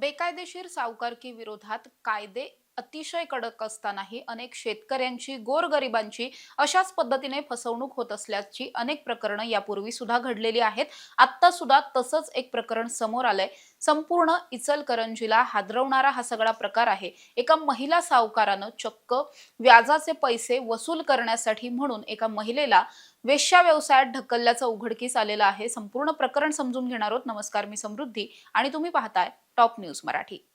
बेकायदेशीर सावकारकी विरोधात कायदे अतिशय कडक असतानाही अनेक शेतकऱ्यांची गोरगरिबांची अशाच पद्धतीने फसवणूक होत असल्याची अनेक प्रकरणं यापूर्वी सुद्धा घडलेली आहेत। आता सुद्धा तसंच एक प्रकरण समोर आलंय। संपूर्ण इचलकरंजीला हादरवणारा हा सगळा प्रकार आहे। एका महिला सावकारानं चक्क व्याजाचे पैसे वसूल करण्यासाठी म्हणून एका महिलेला वेश्या व्यवसायात ढकलल्याचं उघडकीस आलेलं आहे। संपूर्ण प्रकरण समजून घेणार आहोत। नमस्कार, मी समृद्धी आणि तुम्ही पाहताय टॉप न्यूज मराठी।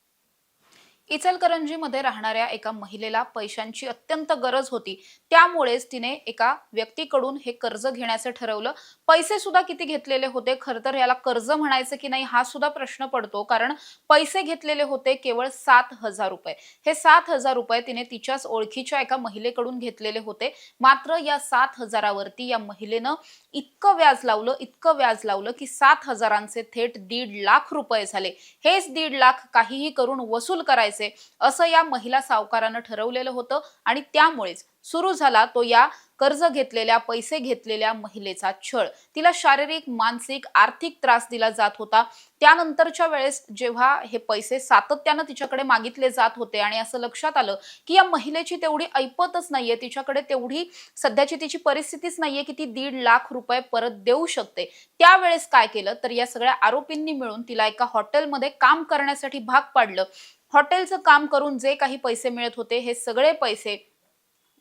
इचलकरंजीमध्ये राहणाऱ्या एका महिलेला पैशांची अत्यंत गरज होती, त्यामुळेच तिने एका व्यक्तीकडून हे कर्ज घेण्याचे ठरवलं। पैसे सुद्धा किती घेतलेले होते, खरं तर याला कर्ज म्हणायचं की नाही हा सुद्धा प्रश्न पडतो, कारण पैसे घेतलेले होते केवळ 7,000 रुपये। हे 7,000 रुपये तिने तिच्याच ओळखीच्या एका महिलेकडून घेतलेले होते। मात्र या 7,000वरती या महिलेनं इतकं व्याज लावलं की 7,000चे थेट 1.5 लाख रुपये झाले। हेच 1.5 लाख काहीही करून वसूल करायचे असं या महिला सावकारानं ठरवलेलं होतं आणि त्यामुळेच सुरू झाला तो या कर्ज घेतलेल्या पैसे घेतलेल्या महिलेचा छळ। तिला शारीरिक, मानसिक, आर्थिक त्रास दिला जात होता। त्यानंतरच्या वेळेस जेव्हा हे पैसे सातत्यानं तिच्याकडे मागितले जात होते आणि असं लक्षात आलं की या महिलेची तेवढी ऐपतच नाहीये, तिच्याकडे तेवढी सध्याची तिची परिस्थितीच नाहीये की ती 1.5 लाख रुपये परत देऊ शकते। त्यावेळेस काय केलं तर या सगळ्या आरोपींनी मिळून तिला एका हॉटेलमध्ये काम करण्यासाठी भाग पाडलं। हॉटेलचं काम करून जे काही पैसे मिळत होते हे सगळे पैसे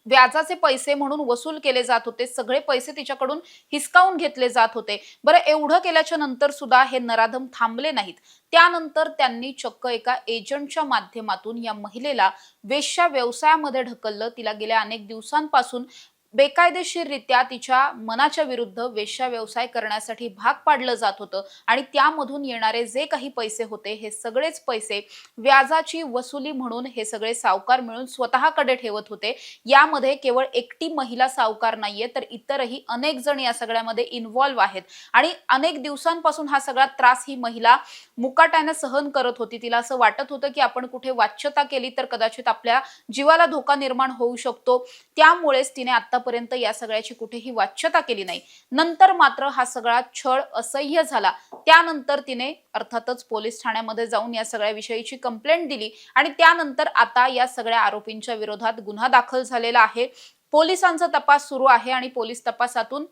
व्याजाचे पैसे म्हणून वसूल केले जात होते। सगळे पैसे तिच्याकडून हिसकावून घेतले जात होते। बरं, एवढं केल्याच्या नंतर सुद्धा हे नराधम थांबले नाहीत। त्यानंतर त्यांनी चक्क एका एजंटच्या माध्यमातून या महिलेला वेश्या व्यवसायामध्ये ढकललं। तिला गेल्या अनेक दिवसांपासून बेकायदेशीररित्या तिच्या मनाच्या विरुद्ध वेश्या व्यवसाय करण्यासाठी भाग पाडलं जात होतं आणि त्यामधून येणारे जे काही पैसे होते हे सगळेच पैसे व्याजाची वसुली म्हणून हे सगळे सावकार मिळून स्वतःकडे ठेवत होते। यामध्ये केवळ एकटी महिला सावकार नाहीये, तर इतरही अनेक जण या सगळ्यामध्ये इन्व्हॉल्व आहेत आणि अनेक दिवसांपासून हा सगळा त्रास ही महिला मुकाट्याने सहन करत होती। तिला असं वाटत होतं की आपण कुठे वाच्यता केली तर कदाचित आपल्या जीवाला धोका निर्माण होऊ शकतो। त्यामुळेच तिने आतापर्यंत या सगळ्याची कुठेही वाच्यता केली नाही। नंतर मात्र हा सगळा छळ असह्य झाला। त्यानंतर तिने अर्थातच पोलीस ठाण्यामध्ये जाऊन या सगळ्या विषयीची कंप्लेंट दिली आणि त्यानंतर आता या सगळ्या आरोपींच्या विरोधात गुन्हा दाखल झालेला आहे। पोलिसांचा तपास सुरू आहे आणि पोलीस तपासातून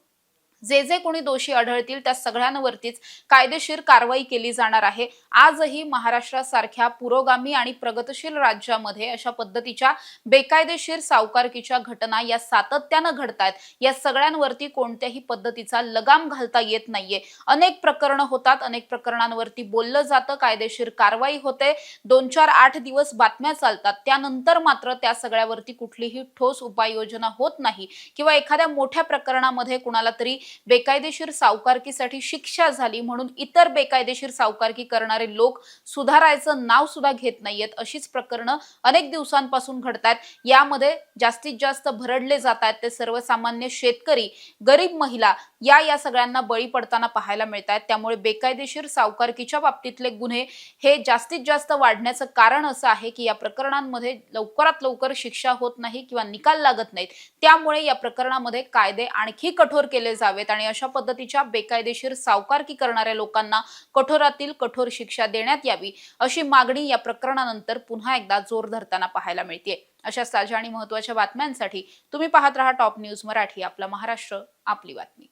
जे कोणी दोषी आढळतील त्या सगळ्यांवरतीच कायदेशीर कारवाई केली जाणार आहे। आजही महाराष्ट्रासारख्या पुरोगामी आणि प्रगतशील राज्यामध्ये अशा पद्धतीच्या बेकायदेशीर सावकारकीच्या घटना या सातत्यानं घडतात। या सगळ्यांवरती कोणत्याही पद्धतीचा लगाम घालता येत नाहीये। अनेक प्रकरणं होतात, अनेक प्रकरणांवरती बोललं जातं, कायदेशीर कारवाई होते, 2-4-8 दिवस बातम्या चालतात, त्यानंतर मात्र त्या सगळ्यावरती कुठलीही ठोस उपाययोजना होत नाही किंवा एखाद्या मोठ्या प्रकरणामध्ये कुणाला तरी बेकायदेशीर सावकारकीसाठी शिक्षा झाली म्हणून इतर बेकायदेशीर सावकारकी करणारे लोक सुधारायचं नाव सुद्धा घेत नाहीयेत। अशीच प्रकरणं अनेक दिवसांपासून घडतात। यामध्ये जास्तीत जास्त भरडले जात आहेत ते सर्वसामान्य शेतकरी, गरीब महिला या सगळ्यांना बळी पडताना पाहायला मिळतात। त्यामुळे बेकायदेशीर सावकारकीच्या बाबतीतले गुन्हे हे जास्तीत जास्त वाढण्याचं कारण असं आहे की या प्रकरणांमध्ये लवकरात लवकर शिक्षा होत नाही किंवा निकाल लागत नाहीत। त्यामुळे या प्रकरणामध्ये कायदे आणखी कठोर केले जावेत आणि अशा पद्धतीच्या बेकायदेशीर सावकारकी करणाऱ्या लोकांना कठोरातील कठोर शिक्षा देण्यात यावी अशी मागणी या प्रकरणानंतर पुन्हा एकदा जोर धरताना पाहायला मिळते। अशा ताज्या आणि महत्त्वाच्या बातम्यांसाठी तुम्ही पाहत रहा टॉप न्यूज मराठी। आपला महाराष्ट्र, आपली बातमी।